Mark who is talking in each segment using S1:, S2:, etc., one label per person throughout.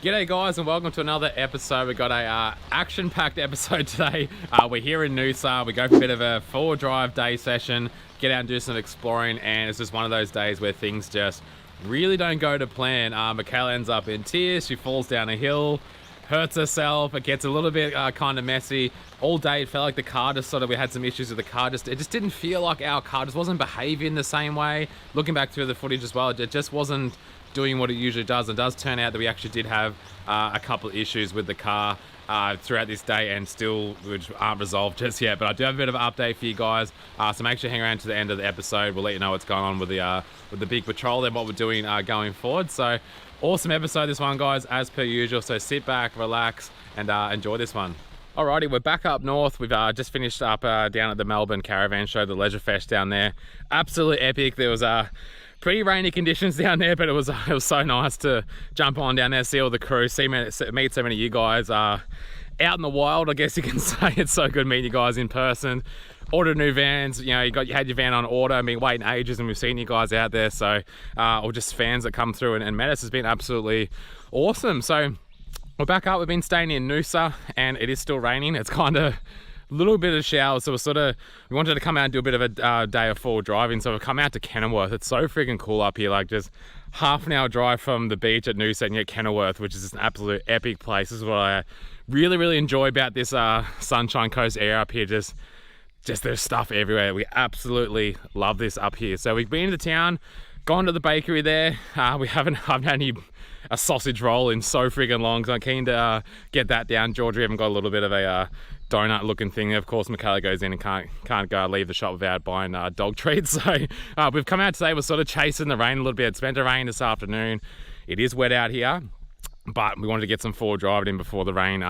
S1: G'day guys and welcome to another episode. We've got a action-packed episode today. We're here in Noosa. We go for a bit of a four drive day session, get out and do some exploring, and it's just one of those days where things just really don't go to plan. Mikayla ends up in tears, she falls down a hill, hurts herself, it gets a little bit kind of messy. All day it felt like the car just we had some issues with the car, it just didn't feel like our car just wasn't behaving the same way. Looking back through the footage as well, it just wasn't doing what it usually does. It does turn out that we actually did have a couple of issues with the car throughout this day, and still which aren't resolved just yet, but I do have a bit of an update for you guys, so make sure you hang around to the end of the episode. We'll let you know what's going on with the big patrol and what we're doing going forward. So awesome episode this one, guys, as per usual, so sit back, relax, and enjoy this one. Alrighty, we're back up north. We've just finished up down at the Melbourne Caravan Show, the Leisure Fest down there. Absolutely epic. There was pretty rainy conditions down there, but it was so nice to jump on down there, see all the crew, meet so many of you guys out in the wild, I guess you can say. It's so good meeting you guys in person. Ordered new vans, you know, you had your van on order. I've been waiting ages and we've seen you guys out there, so or just fans that come through and met us. Has been absolutely awesome. So we're back up. We've been staying in Noosa and it is still raining. It's kind of little bit of showers, so we wanted to come out and do a bit of a day of forward driving, so we've come out to Kenilworth. It's so freaking cool up here, like just half an hour drive from the beach at Noosa and you get Kenilworth, which is just an absolute epic place. This is what I really enjoy about this Sunshine Coast area up here. Just there's stuff everywhere. We absolutely love this up here. So we've been to town, gone to the bakery there. I haven't had a sausage roll in so freaking long, so I'm keen to get that down. Georgia even got a little bit of a donut looking thing. Of course, Mikayla goes in and can't go leave the shop without buying dog treats. So we've come out today. We're sort of chasing the rain a little bit. It's meant to rain this afternoon. It is wet out here, but we wanted to get some forward driving in before the rain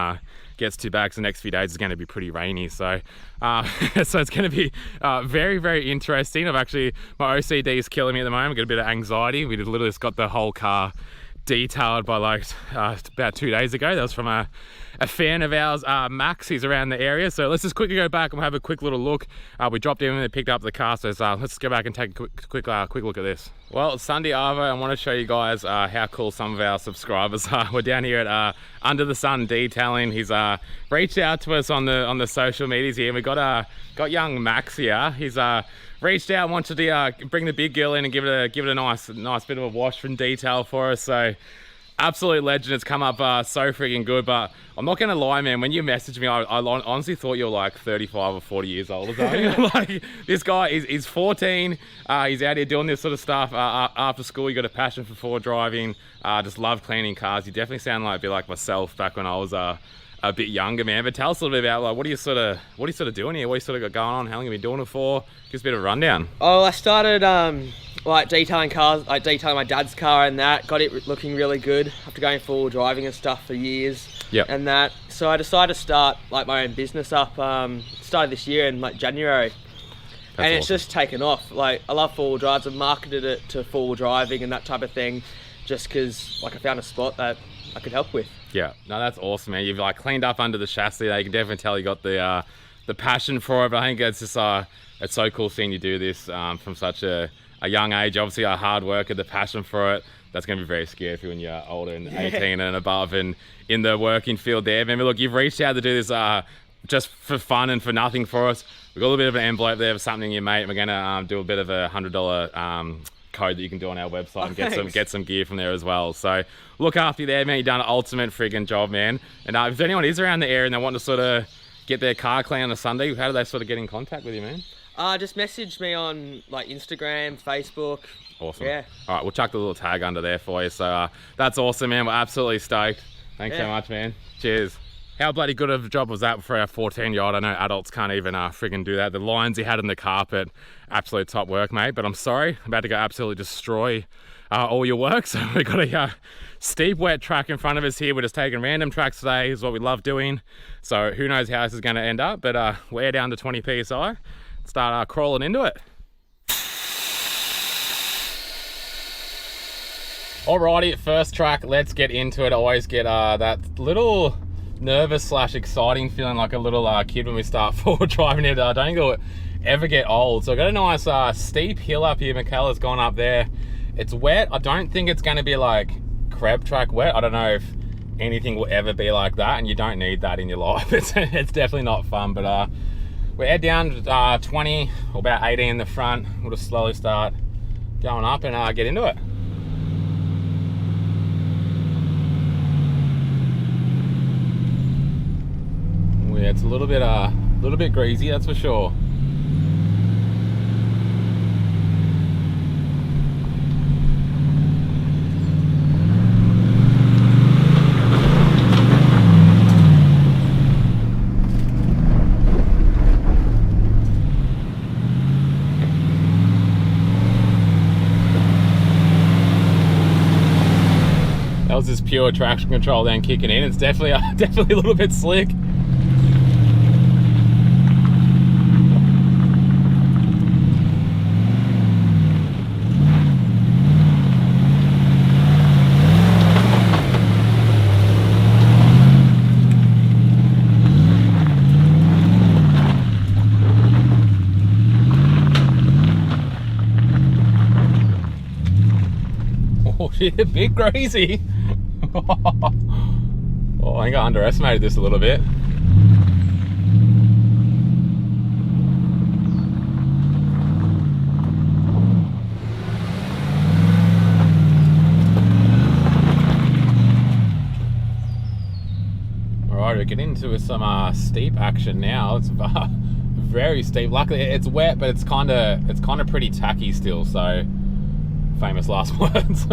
S1: gets too bad, because the next few days is going to be pretty rainy. So so it's going to be very interesting. My OCD is killing me at the moment. I've got a bit of anxiety. We literally just got the whole car detailed by about 2 days ago. That was from a fan of ours, Max. He's around the area, so let's just quickly go back and we'll have a quick little look. We dropped in and picked up the car, so let's go back and take a quick look at this. Well, it's Sunday Arvo. I want to show you guys how cool some of our subscribers are. We're down here at Under the Sun Detailing. He's reached out to us on the social medias here, and we got young Max here. He's reached out and wanted to bring the big girl in and give it a nice bit of a wash and detail for us. So absolute legend. It's come up so freaking good. But I'm not gonna lie, man, when you messaged me, I honestly thought you were like 35 or 40 years old or something. Like, this guy is 14. He's out here doing this sort of stuff after school. You got a passion for forward driving, just love cleaning cars. You definitely sound like a bit like myself back when I was a bit younger, man. But tell us a little bit about, like, what are you sort of doing here? What are you sort of got going on? How long have you been doing it for? Give us a bit of a rundown.
S2: Oh, I started like detailing cars, like detailing my dad's car and that. Got it looking really good after going full driving and stuff for years.
S1: Yep.
S2: And that. So I decided to start like my own business up. Started this year in like January. And it's just taken off. Like, I love four-wheel drives. I've marketed it to four-wheel driving and that type of thing, just because like I found a spot that I could help with.
S1: Yeah, no, that's awesome, man. You've like cleaned up under the chassis there. You can definitely tell you got the passion for it. But I think it's just it's so cool seeing you do this from such a young age. Obviously, a hard worker, the passion for it. That's going to be very scary for when you're older and 18 and above and in the working field there. Man, look, you've reached out to do this just for fun and for nothing for us. We've got a little bit of an envelope there for something you mate. We're going to do a bit of a $100 code that you can do on our website and get some gear from there as well. So look after you there, man. You've done an ultimate friggin' job, man. And if anyone is around the area and they want to sort of get their car clean on a Sunday, how do they sort of get in contact with you, man?
S2: Just message me on like Instagram, Facebook.
S1: Awesome.
S2: Yeah.
S1: All right, we'll chuck the little tag under there for you. So that's awesome, man. We're absolutely stoked. Thanks so much, man. Cheers. How bloody good of a job was that for our 14-year-old? I know adults can't even friggin' do that. The lines he had in the carpet, absolute top work, mate. But I'm sorry, I'm about to go absolutely destroy all your work. So we've got a steep wet track in front of us here. We're just taking random tracks today, is what we love doing. So who knows how this is going to end up, but we're down to 20 PSI. Start crawling into it. Alrighty, first track, let's get into it. I always get that little nervous / exciting feeling like a little kid when we start forward driving it. I don't think it'll ever get old. So I got a nice steep hill up here. Mikayla's gone up there. It's wet. I don't think it's going to be like crab track wet. I don't know if anything will ever be like that, and you don't need that in your life. It's definitely not fun, but we're head down 20 or about 18 in the front. We'll just slowly start going up and get into it. Yeah, it's a little bit greasy, that's for sure. That was just pure traction control then kicking in. It's definitely a little bit slick. Oh shit, big greasy. Oh, I think I underestimated this a little bit. Alright, we're getting into some steep action now. It's very steep. Luckily it's wet, but it's kinda pretty tacky still, so famous last words.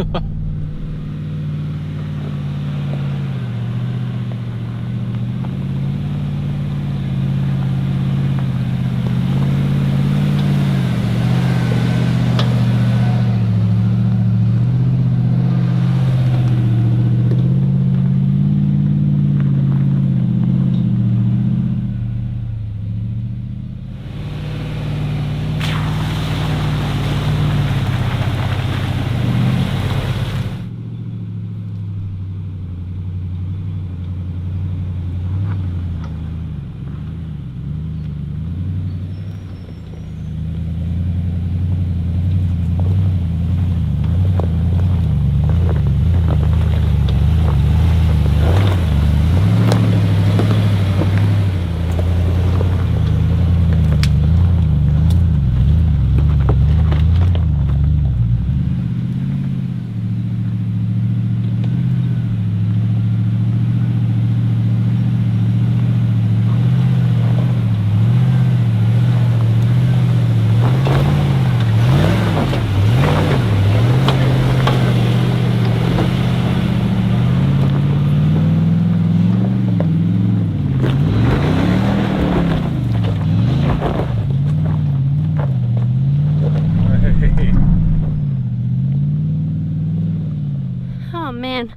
S3: Oh man,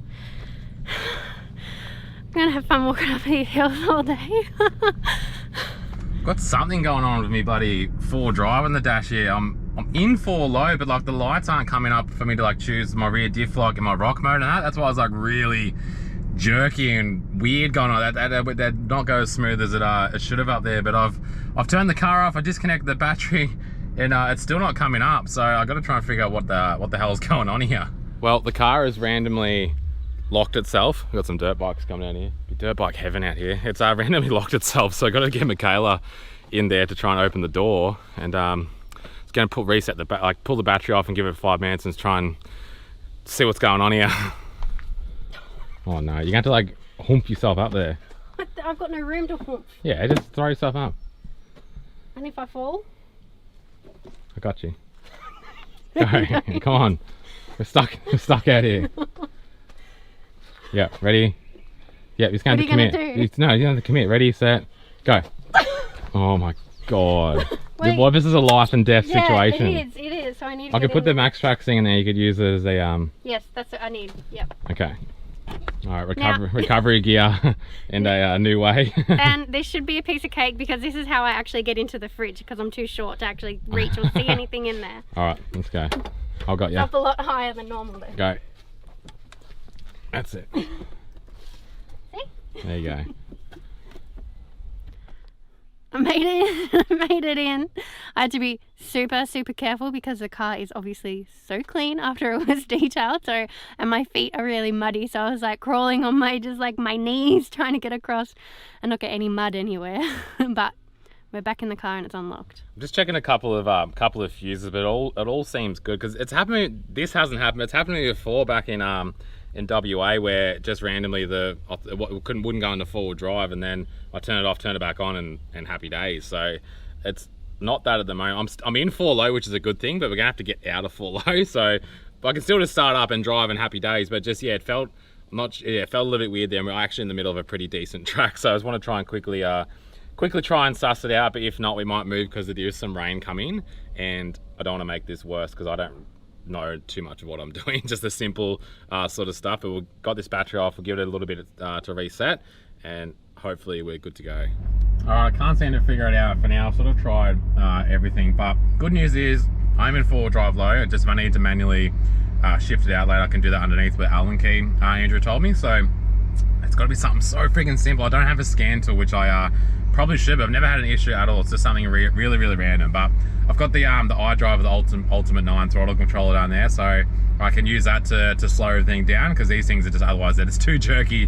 S3: I'm gonna have fun walking up these hills all day.
S1: Got something going on with me bloody 4 drive on the dash here. I'm in 4 low, but like the lights aren't coming up for me to like choose my rear diff lock in my rock mode and that. That's why I was like really jerky and weird going on. That not go as smooth as it should have up there. But I've turned the car off. I disconnected the battery, and it's still not coming up. So I got to try and figure out what the hell's going on here. Well, the car has randomly locked itself. We've got some dirt bikes coming down here. Be dirt bike heaven out here. It's randomly locked itself, so I got to get Mikayla in there to try and open the door. And it's going to reset the pull the battery off and give it 5 minutes and try and see what's going on here. Oh no, you're going to have to like hump yourself up there.
S3: I've got no room to hump.
S1: Yeah, just throw yourself up.
S3: And if I fall?
S1: I got you. Go, come on. We're stuck out here. Yeah, ready? Yeah, he's going to commit. No, you don't have to commit. Ready, set, go. Oh my god. Well, this is a life and death situation.
S3: It is. So I need to
S1: I could put the Max Trax thing in there. You could use it as a
S3: Yes, that's what I need. Yep.
S1: Okay. All right, recovery gear and a new way.
S3: And this should be a piece of cake because this is how I actually get into the fridge because I'm too short to actually reach or see anything in there.
S1: All right, let's go. I've got you.
S3: Up a lot higher than normal though.
S1: Go. That's it.
S3: See?
S1: There you go.
S3: I made it. I made it in. I had to be super careful because the car is obviously so clean after it was detailed. So, and my feet are really muddy. So I was like crawling on my my knees trying to get across and not get any mud anywhere. But we're back in the car and it's unlocked.
S1: I'm just checking a couple of fuses, but it all seems good because it's happened. This hasn't happened. It's happened to me before back in WA where just randomly wouldn't go into forward drive, and then I turn it off, turn it back on, and happy days. So it's not that at the moment. I'm in 4 low, which is a good thing, but we're gonna have to get out of 4 low. So but I can still just start up and drive and happy days. But just it felt a little bit weird there. We're actually in the middle of a pretty decent track, so I just want to try and quickly try and suss it out. But if not, we might move because there is some rain coming, and I don't want to make this worse because I don't know too much of what I'm doing, just the simple sort of stuff. But we've got this battery off, we'll give it a little bit to reset, and hopefully we're good to go. Alright, I can't seem to figure it out for now. I've sort of tried everything, but good news is I'm in 4 drive low. Just if I need to manually shift it out later, I can do that underneath with Allen key, Andrew told me. So it's got to be something so freaking simple. I don't have a scan tool, which I probably should, but I've never had an issue at all. It's just something really random. But I've got the iDriver, the Ultimate 9 throttle controller down there, so I can use that to slow everything down, because these things are just, otherwise they're just too jerky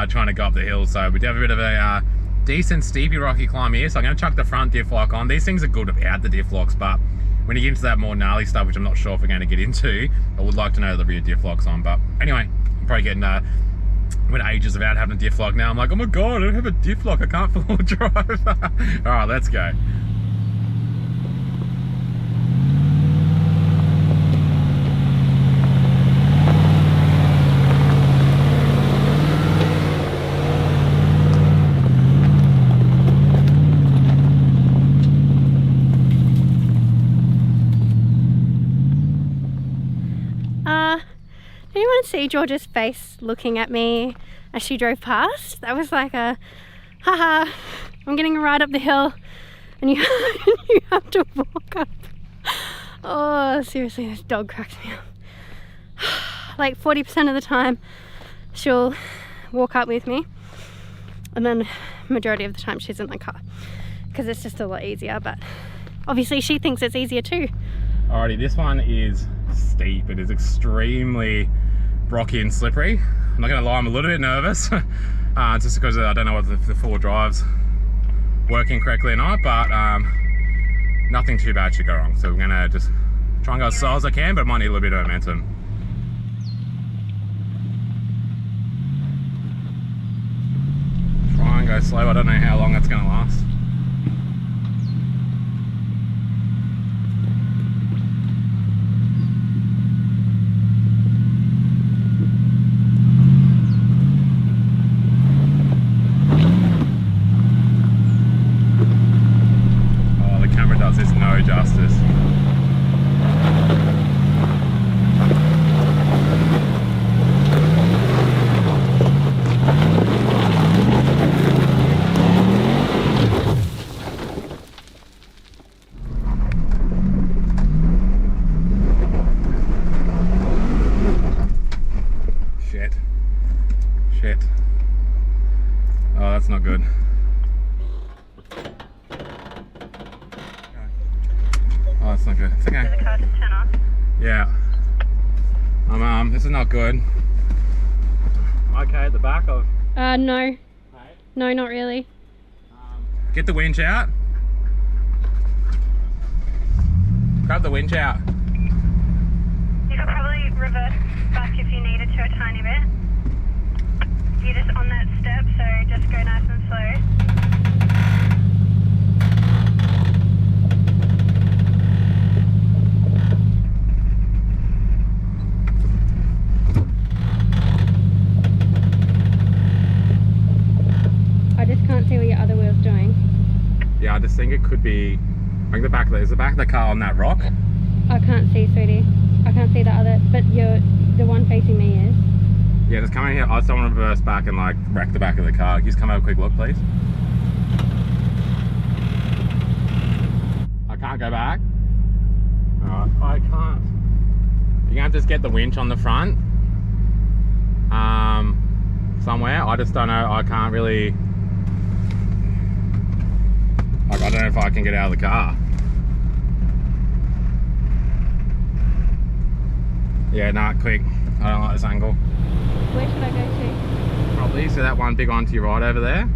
S1: trying to go up the hill. So we do have a bit of a decent steepy rocky climb here, so I'm going to chuck the front diff lock on. These things are good without the diff locks, but when you get into that more gnarly stuff, which I'm not sure if we're going to get into, I would like to know the rear diff lock's on. But anyway, I'm probably getting went ages without having a diff lock. Now I'm like, oh my god, I don't have a diff lock, I can't full drive. Alright, let's go.
S3: Did anyone see George's face looking at me as she drove past? That was like a, haha, I'm getting a ride up the hill and you have to walk up. Oh, seriously, this dog cracks me up. Like 40% of the time she'll walk up with me, and then majority of the time she's in the car because it's just a lot easier, but obviously she thinks it's easier too.
S1: Alrighty, this one is steep. It is extremely rocky and slippery. I'm not gonna lie, I'm a little bit nervous just because I don't know what the 4 drive's working correctly or not, but nothing too bad should go wrong. So we're gonna just try and go as slow as I can, but I might need a little bit of momentum. Try and go slow. I don't know how long that's gonna last. There's no justice. Shit. Oh, that's not good. Oh, it's not good. It's okay.
S3: The car just turn off?
S1: Yeah. This is not good. Okay, at the back of...
S3: No.
S1: Hey?
S3: No, not really.
S1: Get the winch out. Grab the winch out.
S3: You could probably reverse back if you needed to a tiny bit. You're just on that step, so just go nice and slow. See what your other wheel's doing.
S1: Yeah, I just think it could be. I think is the back of the car on that rock?
S3: I can't see, sweetie. I can't see the other, but the one facing me is.
S1: Yeah, just come in here. I just don't want to reverse back and like wreck the back of the car. Can you just come have a quick look, please? I can't go back. Alright, I can't. You're gonna have to just get the winch on the front. Somewhere. I just don't know. I can't really. I Fuck, I don't know if I can get out of the car. Yeah, nah, quick. I don't like this angle.
S3: Where should I go to?
S1: Probably, so that one big one to your right over there.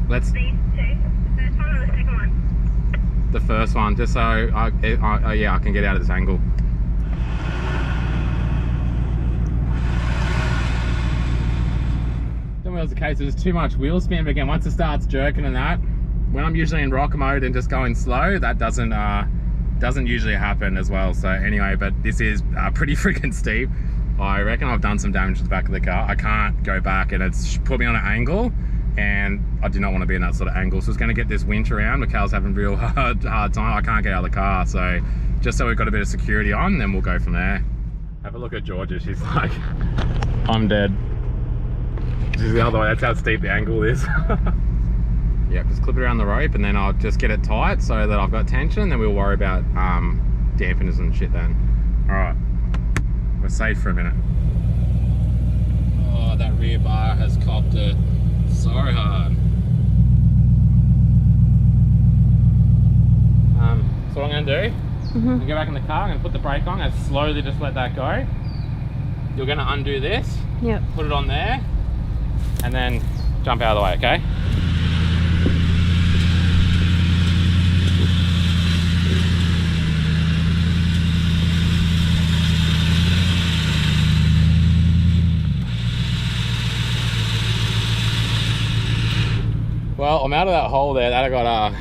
S1: Let's...
S4: These two, the first one or the second one?
S1: The first one, just so yeah, I can get out of this angle. Then was the case, there's too much wheel spin, but again, once it starts jerking and that, when I'm usually in rock mode and just going slow, that doesn't usually happen as well. So anyway, but this is pretty freaking steep. I reckon I've done some damage to the back of the car. I can't go back, and it's put me on an angle, and I do not want to be in that sort of angle. So it's going to get this winch around. Mikayla's having a real hard time. I can't get out of the car, so just so we've got a bit of security on, then we'll go from there. Have a look at Georgia. She's like, I'm dead. She's the other way. That's how steep the angle is. Yeah, just clip it around the rope, and then I'll just get it tight so that I've got tension, then we'll worry about dampeners and shit then. All right, we're safe for a minute. Oh, that rear bar has copped it so hard. So what I'm gonna do, I'm gonna go back in the car, I'm gonna put the brake on and slowly just let that go. You're gonna undo this,
S3: Yep.
S1: put it on there, and then jump out of the way, okay? Well, I'm out of that hole there. That I got,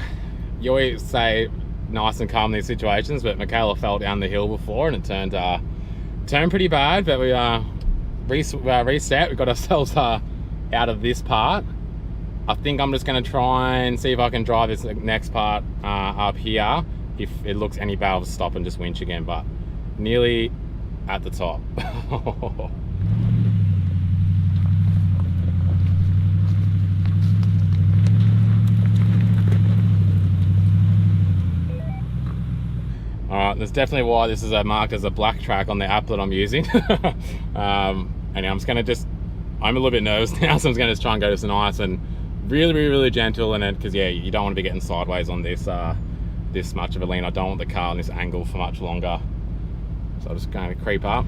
S1: you always say nice and calm in these situations, but Mikayla fell down the hill before and it turned pretty bad, but we reset. We got ourselves out of this part. I think I'm just gonna try and see if I can drive this next part up here. If it looks any bad, I'll stop and just winch again, but nearly at the top. Alright, that's definitely why this is marked as a black track on the app that I'm using. And I'm just gonna I'm a little bit nervous now, so I'm gonna just try and go this nice and really gentle in it, because yeah, you don't want to be getting sideways on this this much of a lean. I don't want the car on this angle for much longer. So I'm just going to creep up.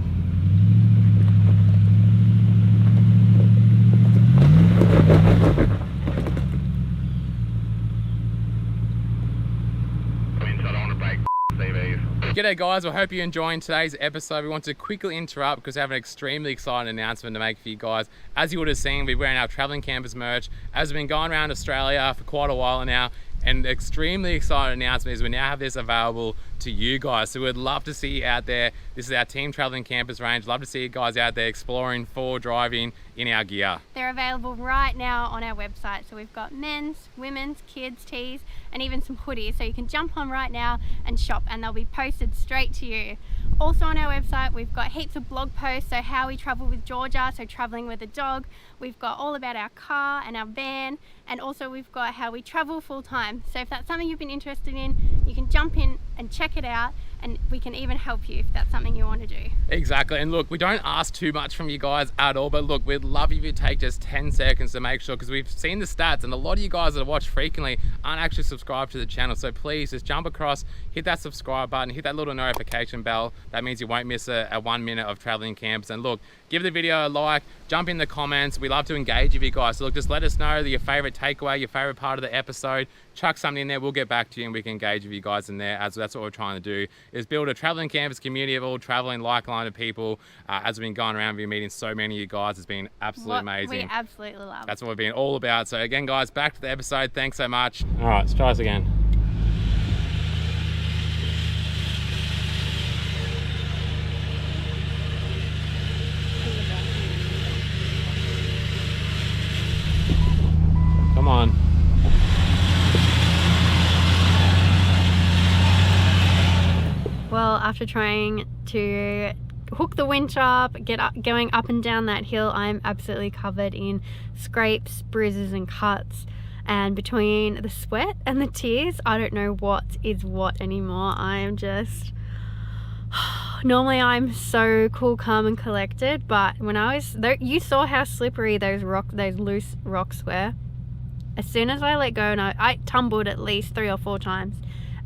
S1: G'day guys, I hope you're enjoying today's episode. We want to quickly interrupt because we have an extremely exciting announcement to make for you guys. As you would have seen, we're wearing our Travelling Campers merch. As we've been going around Australia for quite a while now, and extremely exciting announcement is we now have this available to you guys. So we'd love to see you out there. This is our Team Travelling Campers range. Love to see you guys out there exploring, forward driving in our gear.
S3: They're available right now on our website. So we've got men's, women's, kids, tees, and even some hoodies. So you can jump on right now and shop, and they'll be posted straight to you. Also on our website, we've got heaps of blog posts, so how we travel with Georgia, so traveling with a dog. We've got all about our car and our van, and also we've got how we travel full time. So if that's something you've been interested in, you can jump in and check it out, and we can even help you if that's something you want to do.
S1: Exactly, and look, we don't ask too much from you guys at all, but look, we'd love if you take just 10 seconds to make sure, because we've seen the stats, and a lot of you guys that watch frequently aren't actually subscribed to the channel, so please just jump across, hit that subscribe button, hit that little notification bell. That means you won't miss a 1 minute of Travelling Camps. And look, give the video a like, jump in the comments. We love to engage with you guys, so look, just let us know your favorite takeaway, your favorite part of the episode. Chuck something in there, we'll get back to you and we can engage with you guys in there, as that's what we're trying to do, is build a Travelling Campus community of all traveling like-minded people. As we've been going around, we've been meeting so many of you guys. It's been absolutely amazing.
S3: We absolutely love.
S1: That's what we've been all about. So again guys, back to the episode. Thanks so much. All right, let's try this again. Come on.
S3: Well, after trying to hook the winch up, going up and down that hill, I'm absolutely covered in scrapes, bruises and cuts. And between the sweat and the tears, I don't know what is what anymore. I am just... Normally I'm so cool, calm and collected, but when I was... You saw how slippery those loose rocks were. as soon as I let go, and I tumbled at least 3 or 4 times.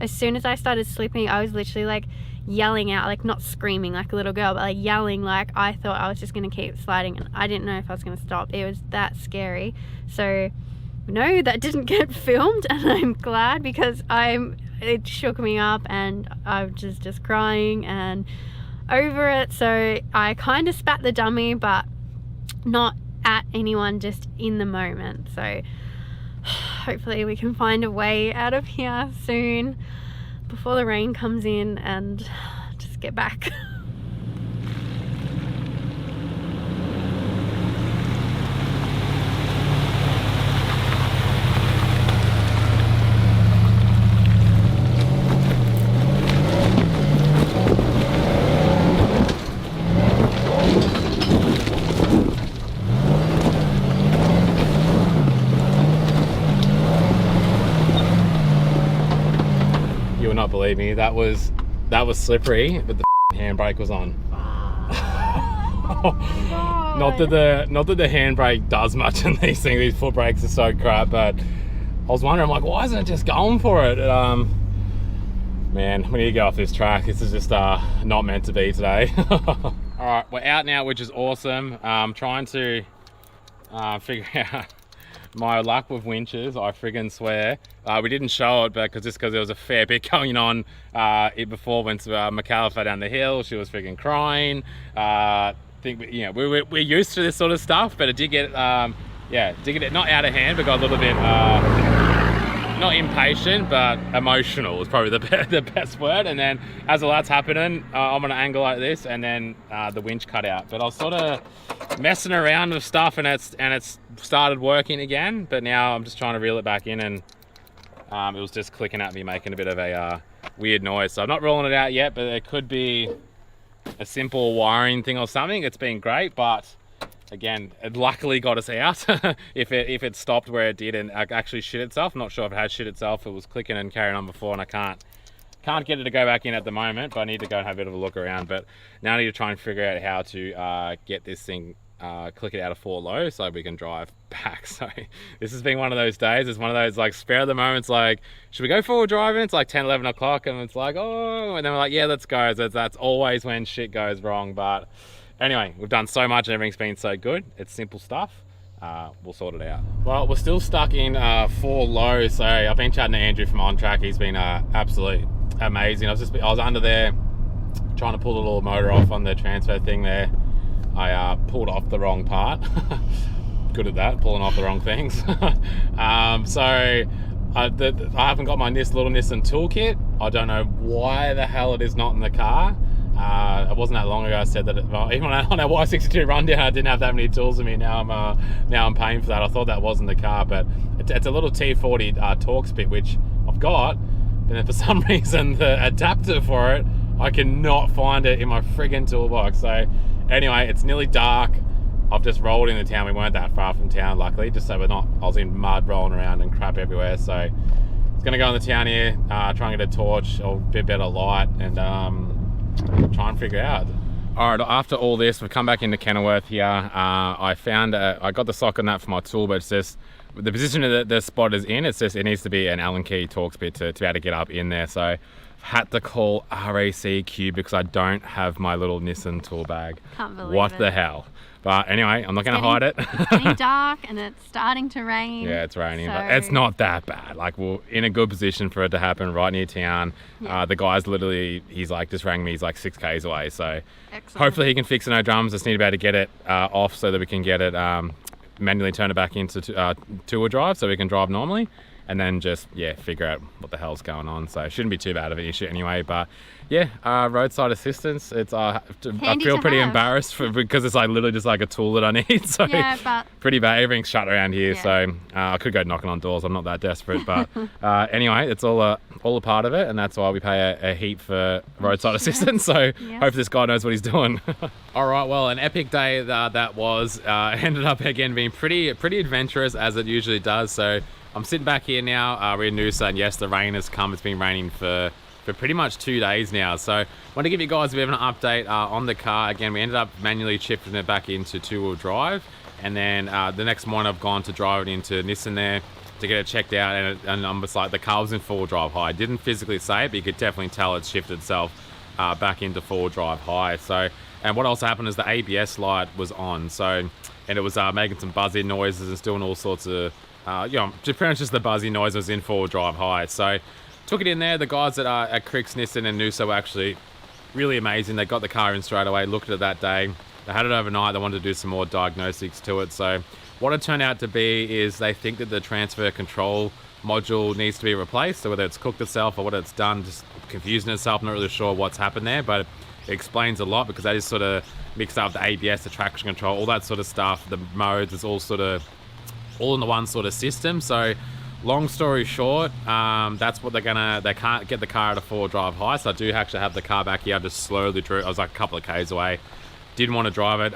S3: As soon as I started slipping, I was literally like yelling out, like not screaming like a little girl, but like yelling, like I thought I was just going to keep sliding, and I didn't know if I was going to stop. It was that scary. So no, that didn't get filmed, and I'm glad, because it shook me up, and I was just crying and over it. So I kind of spat the dummy, but not at anyone, just in the moment. So hopefully we can find a way out of here soon before the rain comes in and just get back.
S1: You will not believe me. That was slippery, but the handbrake was on. Not that the handbrake does much in these things. These foot brakes are so crap, but I was wondering, like, why isn't it just going for it? Man, we need to get off this track. This is just not meant to be today. All right, we're out now, which is awesome. Trying to figure out my luck with winches, I friggin' swear. We didn't show it, but because there was a fair bit going on before when Mikayla fell down the hill. She was friggin' crying. We're used to this sort of stuff, but it did get not out of hand, but got a little bit not impatient, but emotional is probably the best word. And then as all that's happening, I'm on an angle like this, and then the winch cut out. But I was sort of messing around with stuff, and it's started working again. But now I'm just trying to reel it back in, and it was just clicking at me, making a bit of a weird noise. So I'm not rolling it out yet, but it could be a simple wiring thing or something. It's been great, but again, it luckily got us out. if it stopped where it did and actually shit itself, I'm not sure if it had shit itself. It was clicking and carrying on before, and I can't get it to go back in at the moment, but I need to go and have a bit of a look around. But now I need to try and figure out how to get this thing, click it out of 4 low so we can drive back. So this has been one of those days. It's one of those like spare of the moments, like, should we go forward driving? It's like 10, 11 o'clock, and it's like, oh, and then we're like, yeah, let's go. That's always when shit goes wrong. But anyway, we've done so much and everything's been so good. It's simple stuff. We'll sort it out. Well, we're still stuck in 4 low. So I've been chatting to Andrew from On Track. He's been absolutely amazing. I was under there trying to pull the little motor off on the transfer thing there. I pulled off the wrong part. Good at that, pulling off the wrong things. So I haven't got my little Nissan toolkit. I don't know why the hell it is not in the car. It wasn't that long ago I said that even on our Y62 rundown I didn't have that many tools in me. Now I'm paying for that. I thought that was in the car, but it's a little T40 Torx bit, which I've got, but then for some reason the adapter for it, I cannot find it in my friggin' toolbox. So anyway, it's nearly dark. I've just rolled into town. We weren't that far from town, luckily, just so we're not, I was in mud rolling around and crap everywhere. So it's gonna go in the town here, try and get a torch or a bit better light, and try and figure out. All right, after all this, we've come back into Kenilworth here. I found I got the socket on that for my tool, but it's just the position that the spot is in, it's just, it needs to be an Allen key Torx bit to be able to get up in there. So I've had to call RACQ because I don't have my little Nissan tool bag.
S3: Can't believe
S1: what
S3: it.
S1: the hell? But anyway, I'm not going to hide it.
S3: It's getting dark and it's starting to rain.
S1: Yeah, it's raining,
S3: so
S1: but it's not that bad. Like, we're in a good position for it to happen right near town.
S3: Yeah.
S1: The guy's literally, he's like, just rang me, he's like 6 k's away. So
S3: Excellent.
S1: hopefully he can fix it, no drums. Just need to be able to get it off so that we can get it, manually turn it back into two-wheel drive so we can drive normally. And then just, yeah, figure out what the hell's going on. So it shouldn't be too bad of an issue anyway. But yeah, roadside assistance, it's I feel pretty embarrassed because it's like literally just like a tool that I need. So
S3: yeah, but
S1: pretty bad. Everything's shut around here.
S3: Yeah.
S1: So I could go knocking on doors. I'm not that desperate. But anyway, it's all a part of it. And that's why we pay a heap for roadside assistance. So hope this guy knows what he's doing. All right, well, an epic day that was. Ended up again being pretty adventurous as it usually does. So I'm sitting back here now. We're in Noosa, and yes, the rain has come. It's been raining for pretty much 2 days now. So I want to give you guys a bit of an update on the car. Again, we ended up manually shifting it back into 2-wheel drive. And then the next morning I've gone to drive it into Nissan there. to get it checked out, and I'm just like, the car was in 4-drive high. I didn't physically say it, but you could definitely tell it shifted itself back into 4-drive high. So, and what also happened is the ABS light was on, so, and it was making some buzzy noises and doing all sorts of, you know, pretty much just the buzzy noise was in 4-drive high. So, took it in there. The guys at Cricks, Nissan and Noosa were actually really amazing. They got the car in straight away, looked at it that day. They had it overnight. They wanted to do some more diagnostics to it. So what it turned out to be is they think that the transfer control module needs to be replaced. So whether it's cooked itself or what it's done, just confusing itself, not really sure what's happened there, but it explains a lot because that is sort of mixed up the ABS, the traction control, all that sort of stuff. The modes is all sort of all in the one sort of system. So long story short, that's what they can't get the car at a 4-drive high. So I do actually have the car back here. I just slowly drew. I was like a couple of Ks away. Didn't want to drive it.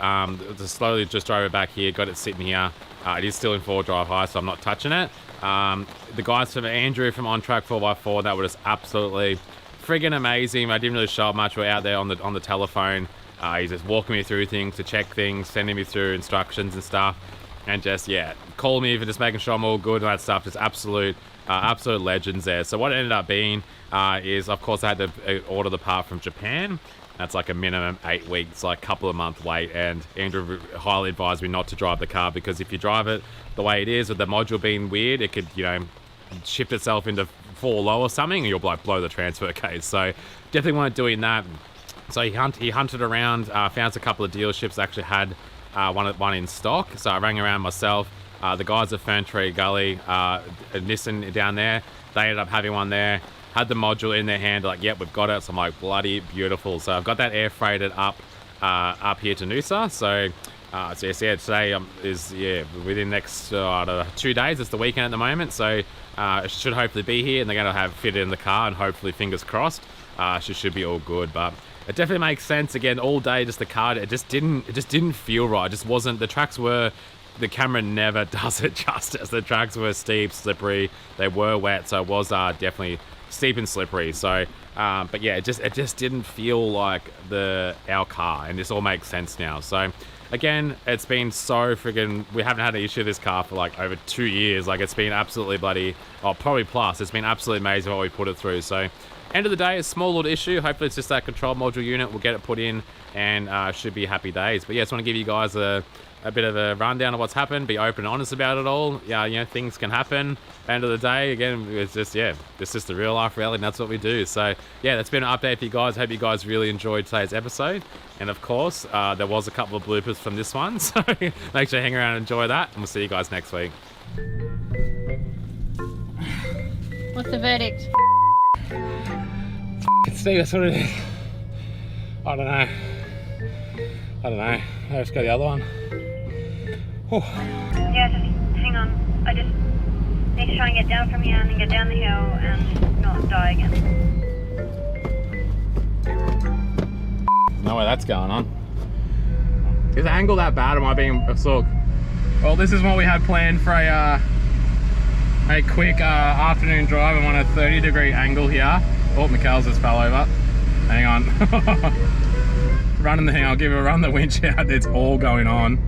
S1: Just slowly just drove it back here. Got it sitting here. It is still in 4-drive high, so I'm not touching it. The guys from Andrew from On Track 4x4, that was just absolutely friggin' amazing. I didn't really show up much. We're out there on the telephone. He's just walking me through things to check things, sending me through instructions and stuff. And just, yeah, call me for just making sure I'm all good and that stuff. Just absolute legends there. So what it ended up being is, of course, I had to order the part from Japan. That's like a minimum 8 weeks, like a couple of month wait. And Andrew highly advised me not to drive the car because if you drive it the way it is with the module being weird, it could, you know, shift itself into 4 low or something and you'll like blow the transfer case. So definitely weren't doing that. So he hunted around, found a couple of dealerships that actually had one in stock. So I rang around myself. The guys at Ferntree Gully, Nissan down there, they ended up having one there. Had the module in their hand, like, yep, we've got it. So I'm like, bloody beautiful. So I've got that air freighted up here to Noosa. So today is within the next 2 days. It's the weekend at the moment, so it should hopefully be here, and they're going to have fitted in the car, and hopefully, fingers crossed, should be all good. But it definitely makes sense. Again, all day, just the car, it just didn't feel right. It just wasn't. The tracks were. The camera never does it justice. The tracks were steep, slippery. They were wet, so it was definitely steep and slippery. So, but yeah, it just didn't feel like our car, and this all makes sense now. So, again, it's been so friggin'. We haven't had an issue with this car for like over 2 years. Like it's been absolutely bloody, probably plus. It's been absolutely amazing what we put it through. So, end of the day, a small little issue. Hopefully, it's just that control module unit. We'll get it put in, and should be happy days. But yeah, I just want to give you guys a bit of a rundown of what's happened, be open and honest about it all. Yeah, you know, things can happen. End of the day, again, it's just, yeah, it's just the real life reality, and that's what we do. So yeah, that's been an update for you guys. Hope you guys really enjoyed today's episode. And of course, there was a couple of bloopers from this one, so make sure you hang around and enjoy that, and we'll see you guys next week.
S3: What's the verdict?
S1: Steve, that's what it is. I don't know. Let's go the other one. Oh.
S4: Yeah, just hang on. I just need to try and get down from here and then get down the hill and not die again.
S1: No way that's going on. Is the angle that bad? Am I being a sook? Well, this is what we had planned for a quick afternoon drive. I'm on a 30-degree angle here. Oh, Mikayla's just fell over. Hang on. Running the thing, I'll give it a run the winch out. It's all going on.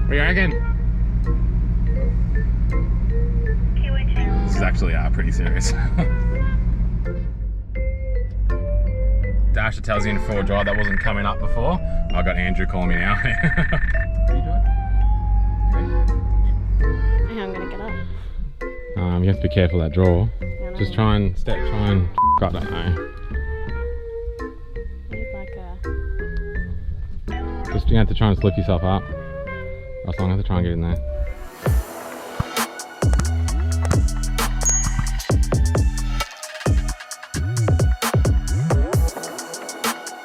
S1: What do you reckon? This is actually pretty serious. Dasher tells you in 4-drive that wasn't coming up before. I got Andrew calling me now.
S3: I'm gonna get up.
S1: You have to be careful of that draw. Just try and I don't know. Just you have to try and slip yourself up. Or else I'm going to have to try and get in there.